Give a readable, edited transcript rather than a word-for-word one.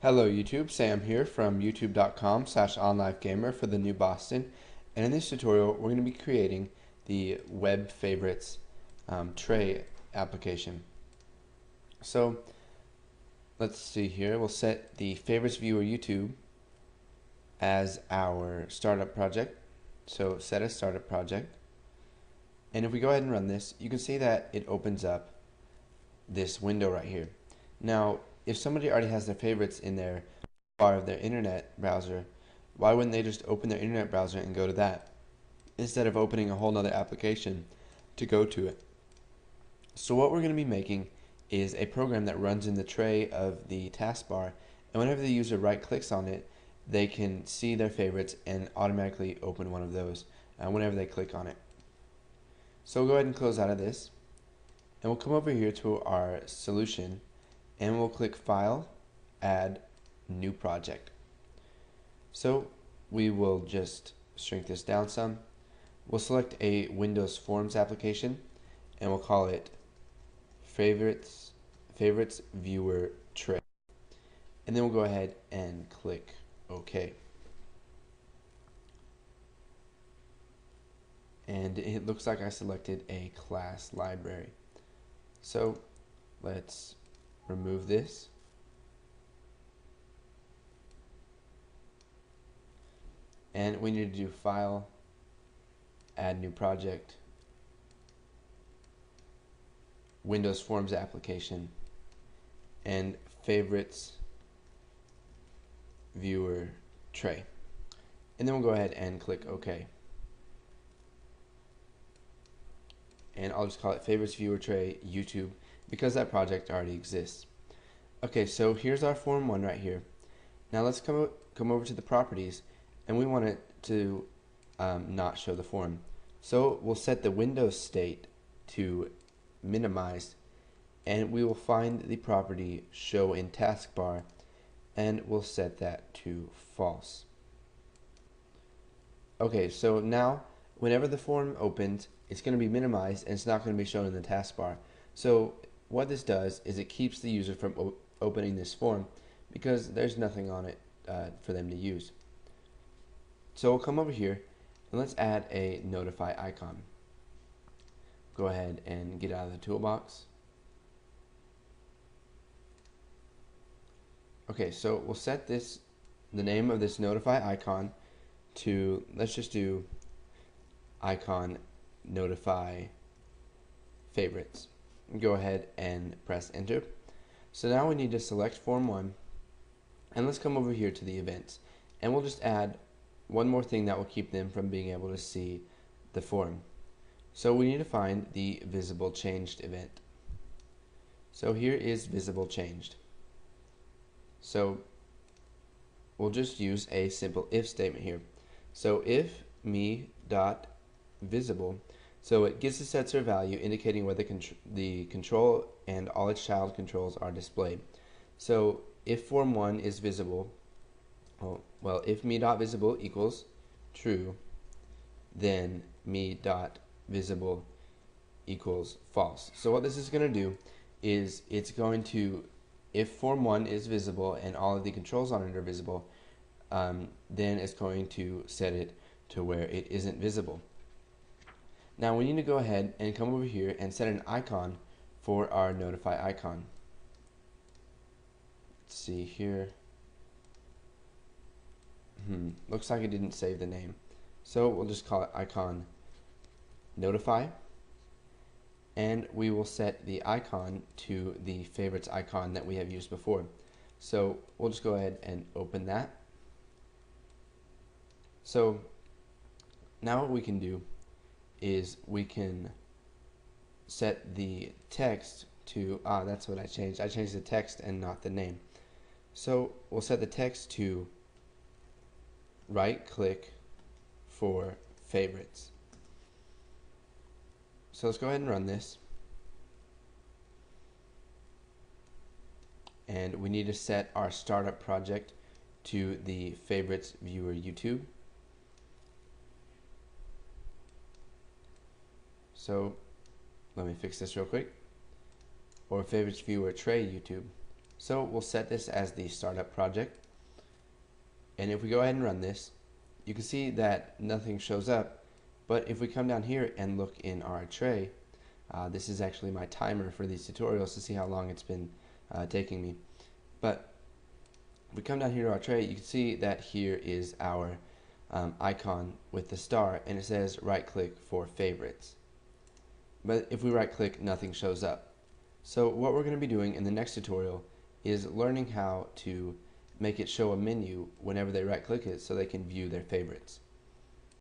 Hello YouTube, Sam here from youtube.com/onlivegamer for the new Boston, and in this tutorial we're going to be creating the web favorites tray application. So let's see here, we'll set the favorites viewer YouTube as our startup project. So set a startup project, and if we go ahead and run this, you can see that it opens up this window right here. Now if somebody already has their favorites in their bar of their internet browser, why wouldn't they just open their internet browser and go to that instead of opening a whole nother application to go to it? So what we're going to be making is a program that runs in the tray of the taskbar, and whenever the user right clicks on it, they can see their favorites and automatically open one of those whenever they click on it. So we'll go ahead and close out of this, and we'll come over here to our solution, and we'll click File, Add, New Project. So we will just shrink this down some. We'll select a Windows Forms application, and we'll call it Favorites Viewer Tray. And then we'll go ahead and click OK. And it looks like I selected a class library. So let's remove this. And we need to do File, Add New Project, Windows Forms application, and Favorites Viewer Tray. And then we'll go ahead and click OK. And I'll just call it Favorites Viewer Tray YouTube because that project already exists. Okay, so here's our form 1 right here. Now let's come over to the properties, and we want it to not show the form. So we'll set the Windows state to minimized, and we will find the property show in taskbar, and we'll set that to false. Okay, so now whenever the form opens, it's going to be minimized and it's not going to be shown in the taskbar. So what this does is it keeps the user from opening this form because there's nothing on it for them to use. So we'll come over here and let's add a notify icon. Go ahead and get out of the toolbox. Okay, so we'll set the name of this notify icon to, let's just do icon notify favorites. Go ahead and press enter. So now we need to select form 1, and let's come over here to the events, and we'll just add one more thing that will keep them from being able to see the form. So we need to find the visible changed event. So here is visible changed. So we'll just use a simple if statement here. So if me dot visible, so it gives a set value indicating whether the control and all its child controls are displayed. So if form 1 is visible, well, if me dot visible equals true, then me dot visible equals false. So what this is going to do is it's going to, if form 1 is visible and all of the controls on it are visible, then it's going to set it to where it isn't visible. Now we need to go ahead and come over here and set an icon for our notify icon. Let's see here. Looks like it didn't save the name. So we'll just call it icon notify, and we will set the icon to the favorites icon that we have used before. So we'll just go ahead and open that. So now what we can do is we can set the text to, that's what I changed. I changed the text and not the name. So we'll set the text to right click for favorites. So let's go ahead and run this. And we need to set our startup project to the favorites viewer YouTube. So let me fix this real quick. Or favorites viewer tray YouTube. So we'll set this as the startup project, and if we go ahead and run this, you can see that nothing shows up. But if we come down here and look in our tray, this is actually my timer for these tutorials to see how long it's been taking me. But if we come down here to our tray, you can see that here is our icon with the star, and it says right click for favorites. But if we right click, nothing shows up. So what we're going to be doing in the next tutorial is learning how to make it show a menu whenever they right click it so they can view their favorites.